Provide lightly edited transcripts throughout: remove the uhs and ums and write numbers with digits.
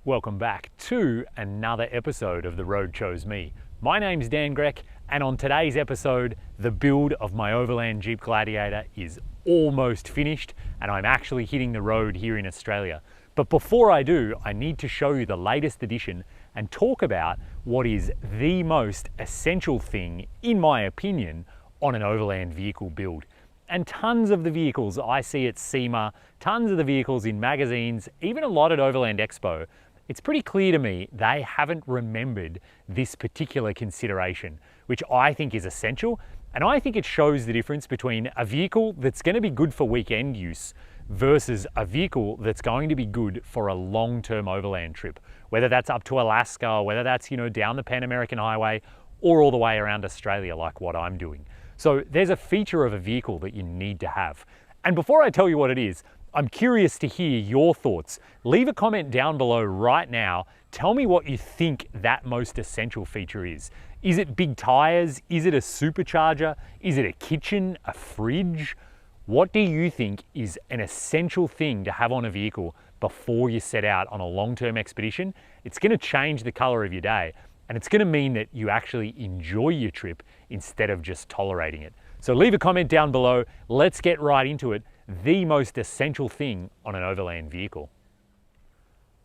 Welcome back to another episode of The Road Chose Me. My name's Dan Grech, and on today's episode, the build of my Overland Jeep Gladiator is almost finished, and I'm actually hitting the road here in Australia. But before I do, I need to show you the latest edition and talk about what is the most essential thing, in my opinion, on an overland vehicle build. And tons of the vehicles I see at SEMA, tons of the vehicles in magazines, even a lot at Overland Expo, it's pretty clear to me they haven't remembered this particular consideration, which I think is essential. And I think it shows the difference between a vehicle that's going to be good for weekend use versus a vehicle that's going to be good for a long-term overland trip, whether that's up to Alaska, or whether that's, down the Pan American Highway or all the way around Australia like what I'm doing. So there's a feature of a vehicle that you need to have. And before I tell you what it is, I'm curious to hear your thoughts. Leave a comment down below right now. Tell me what you think that most essential feature is. Is it big tires? Is it a supercharger? Is it a kitchen, a fridge? What do you think is an essential thing to have on a vehicle before you set out on a long-term expedition? It's going to change the color of your day, and it's going to mean that you actually enjoy your trip instead of just tolerating it. So leave a comment down below. Let's get right into it. The most essential thing on an overland vehicle.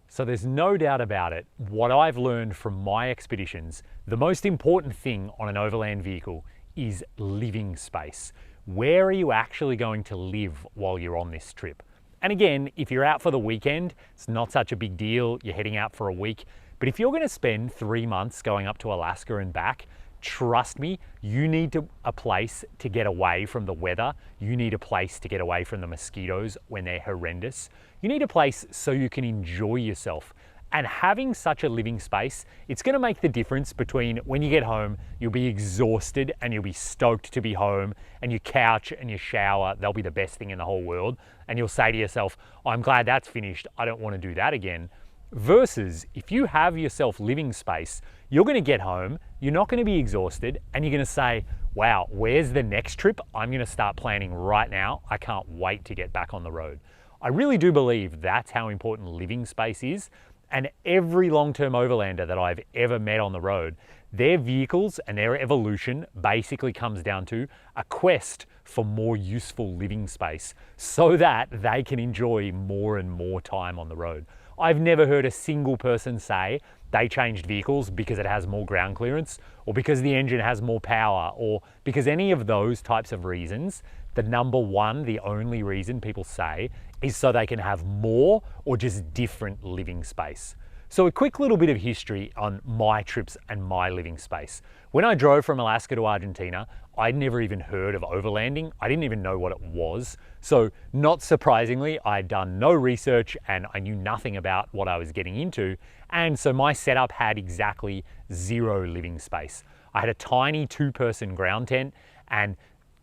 So there's no doubt about it, what I've learned from my expeditions, the most important thing on an overland vehicle is living space. Where are you actually going to live while you're on this trip? And again, if you're out for the weekend, it's not such a big deal. You're heading out for a week. But if you're going to spend 3 months going up to Alaska and back, trust me, you need a place to get away from the weather. You need a place to get away from the mosquitoes when they're horrendous. You need a place so you can enjoy yourself. And having such a living space, it's going to make the difference between when you get home, you'll be exhausted and you'll be stoked to be home, and your couch and your shower, they'll be the best thing in the whole world. And you'll say to yourself, oh, I'm glad that's finished. I don't want to do that again. Versus if you have yourself living space, you're going to get home, you're not going to be exhausted, and you're going to say, wow, where's the next trip? I'm going to start planning right now. I can't wait to get back on the road. I really do believe that's how important living space is. And every long-term overlander that I've ever met on the road, their vehicles and their evolution basically comes down to a quest for more useful living space so that they can enjoy more and more time on the road. I've never heard a single person say they changed vehicles because it has more ground clearance or because the engine has more power or because any of those types of reasons. The number one, the only reason people say is so they can have more or just different living space. So a quick little bit of history on my trips and my living space. When I drove from Alaska to Argentina, I'd never even heard of overlanding. I didn't even know what it was. So not surprisingly, I'd done no research and I knew nothing about what I was getting into. And so my setup had exactly 0 living space. I had a tiny 2-person ground tent and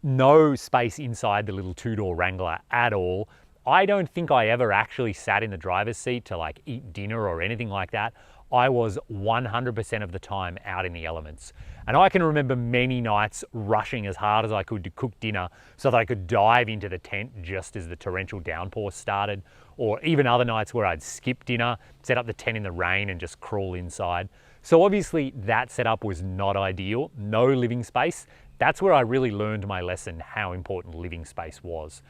no space inside the little 2-door Wrangler at all. I don't think I ever actually sat in the driver's seat to eat dinner or anything like that. I was 100% of the time out in the elements. And I can remember many nights rushing as hard as I could to cook dinner so that I could dive into the tent just as the torrential downpour started, or even other nights where I'd skip dinner, set up the tent in the rain and just crawl inside. So obviously that setup was not ideal, no living space. That's where I really learned my lesson how important living space was.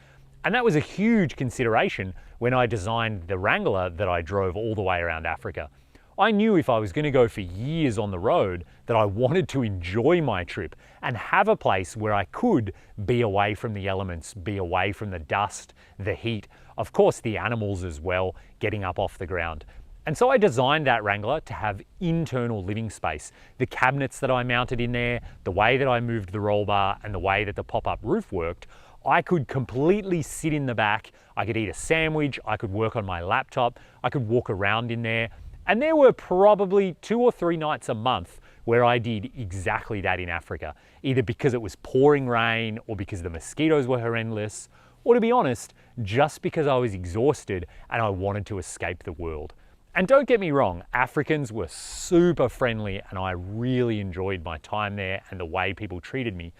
And that was a huge consideration when I designed the Wrangler that I drove all the way around Africa. I knew if I was going to go for years on the road that I wanted to enjoy my trip and have a place where I could be away from the elements, be away from the dust, the heat, of course the animals as well, getting up off the ground. And so I designed that Wrangler to have internal living space. The cabinets that I mounted in there, the way that I moved the roll bar, and the way that the pop-up roof worked, I could completely sit in the back. I could eat a sandwich, I could work on my laptop, I could walk around in there. And there were probably 2 or 3 nights a month where I did exactly that in Africa, either because it was pouring rain or because the mosquitoes were horrendous, or to be honest, just because I was exhausted and I wanted to escape the world. And don't get me wrong, Africans were super friendly and I really enjoyed my time there and the way people treated me.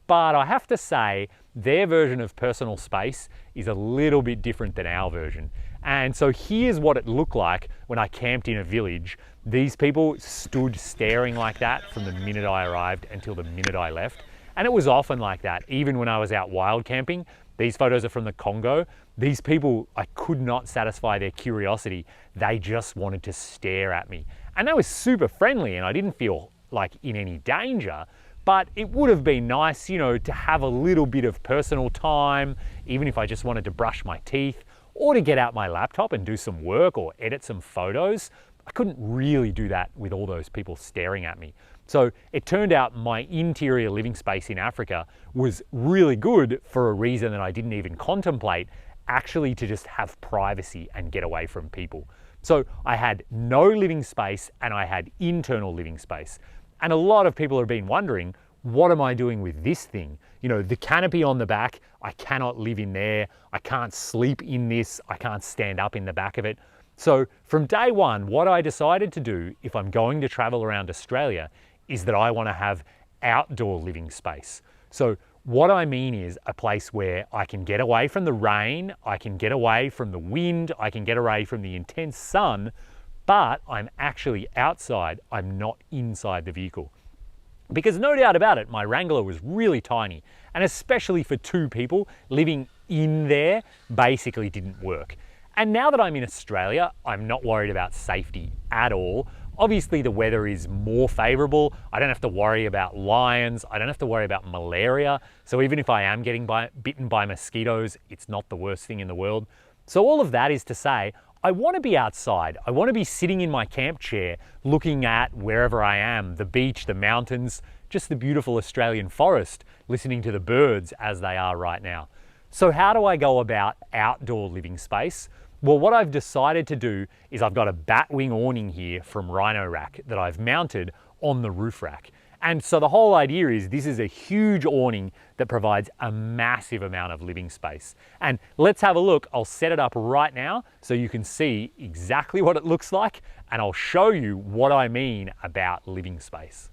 But I have to say, their version of personal space is a little bit different than our version. And so here's what it looked like when I camped in a village. These people stood staring like that from the minute I arrived until the minute I left. And it was often like that, even when I was out wild camping. These photos are from the Congo. These people, I could not satisfy their curiosity. They just wanted to stare at me. And they were super friendly and I didn't feel like in any danger, but it would have been nice, you know, to have a little bit of personal time, even if I just wanted to brush my teeth or to get out my laptop and do some work or edit some photos. I couldn't really do that with all those people staring at me. So it turned out my interior living space in Africa was really good for a reason that I didn't even contemplate, actually to just have privacy and get away from people. So I had no living space and I had internal living space. And a lot of people have been wondering, what am I doing with this thing? You know, the canopy on the back, I cannot live in there. I can't sleep in this. I can't stand up in the back of it. So from day one, what I decided to do if I'm going to travel around Australia is that I want to have outdoor living space. So what I mean is a place where I can get away from the rain, I can get away from the wind, I can get away from the intense sun, but I'm actually outside, I'm not inside the vehicle. Because no doubt about it, my Wrangler was really tiny, and especially for two people, living in there basically didn't work. And now that I'm in Australia, I'm not worried about safety at all. Obviously the weather is more favorable. I don't have to worry about lions. I don't have to worry about malaria. So even if I am getting bitten by mosquitoes, it's not the worst thing in the world. So all of that is to say, I want to be outside. I want to be sitting in my camp chair, looking at wherever I am, the beach, the mountains, just the beautiful Australian forest, listening to the birds as they are right now. So how do I go about outdoor living space? Well, what I've decided to do is I've got a batwing awning here from Rhino rack that I've mounted on the roof rack. And so the whole idea is this is a huge awning that provides a massive amount of living space. And let's have a look. I'll set it up right now so you can see exactly what it looks like, and I'll show you what I mean about living space.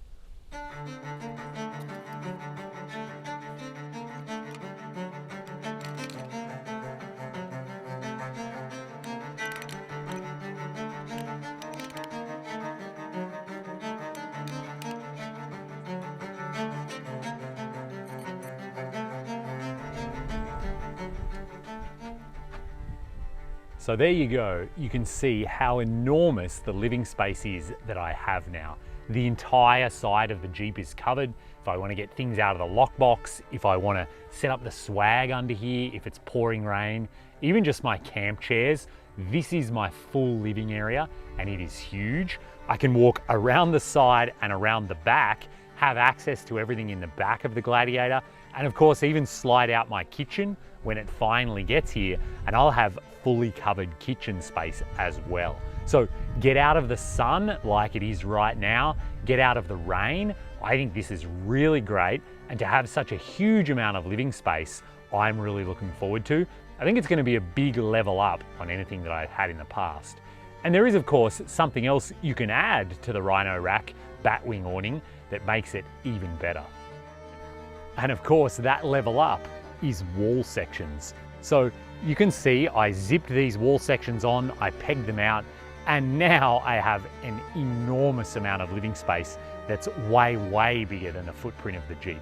So there you go. You can see how enormous the living space is that I have now. The entire side of the Jeep is covered. If I want to get things out of the lockbox, if I want to set up the swag under here, if it's pouring rain, even just my camp chairs, this is my full living area and it is huge. I can walk around the side and around the back, have access to everything in the back of the Gladiator, and of course even slide out my kitchen when it finally gets here, and I'll have fully covered kitchen space as well. So get out of the sun like it is right now, get out of the rain. I think this is really great, and to have such a huge amount of living space, I'm really looking forward to. I think it's going to be a big level up on anything that I've had in the past. And there is of course something else you can add to the Rhino rack batwing awning that makes it even better. And of course that level up is wall sections. So you can see I zipped these wall sections on, I pegged them out, and now I have an enormous amount of living space that's way, way bigger than the footprint of the Jeep.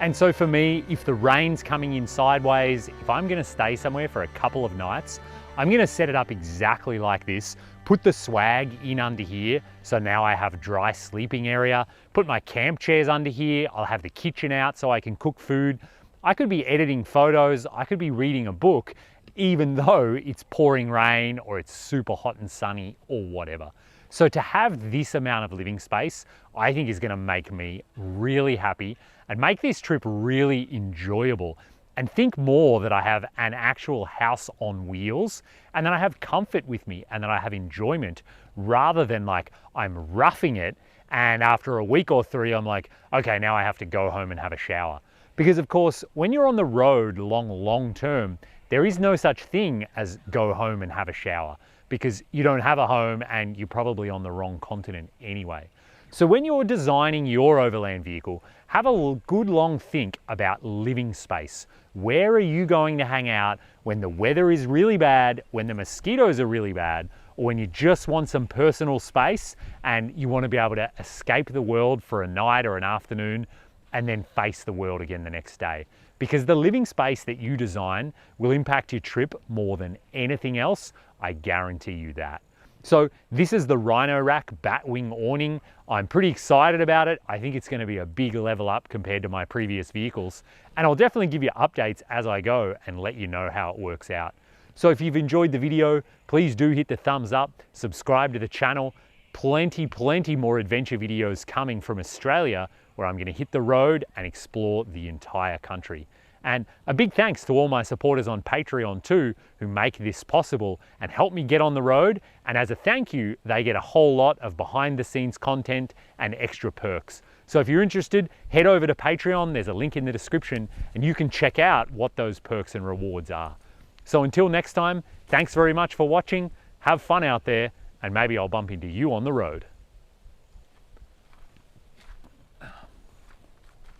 And so for me, if the rain's coming in sideways, if I'm gonna stay somewhere for a couple of nights, I'm gonna set it up exactly like this, put the swag in under here, so now I have a dry sleeping area, put my camp chairs under here, I'll have the kitchen out so I can cook food. I could be editing photos, I could be reading a book, even though it's pouring rain or it's super hot and sunny or whatever. So to have this amount of living space, I think is gonna make me really happy and make this trip really enjoyable, and think more that I have an actual house on wheels and that I have comfort with me and that I have enjoyment, rather than like I'm roughing it and after a week or three I'm like, okay, now I have to go home and have a shower. Because of course, when you're on the road long term, there is no such thing as go home and have a shower, because you don't have a home and you're probably on the wrong continent anyway. So when you're designing your overland vehicle, have a good long think about living space. Where are you going to hang out when the weather is really bad, when the mosquitoes are really bad, or when you just want some personal space and you want to be able to escape the world for a night or an afternoon and then face the world again the next day? Because the living space that you design will impact your trip more than anything else. I guarantee you that. So this is the Rhino Rack Batwing awning. I'm pretty excited about it. I think it's going to be a big level up compared to my previous vehicles. And I'll definitely give you updates as I go and let you know how it works out. So if you've enjoyed the video, please do hit the thumbs up, subscribe to the channel. Plenty more adventure videos coming from Australia, where I'm going to hit the road and explore the entire country. And a big thanks to all my supporters on Patreon too, who make this possible and help me get on the road. And as a thank you, they get a whole lot of behind the scenes content and extra perks. So if you're interested, head over to Patreon. There's a link in the description and you can check out what those perks and rewards are. So until next time, thanks very much for watching. Have fun out there, and maybe I'll bump into you on the road.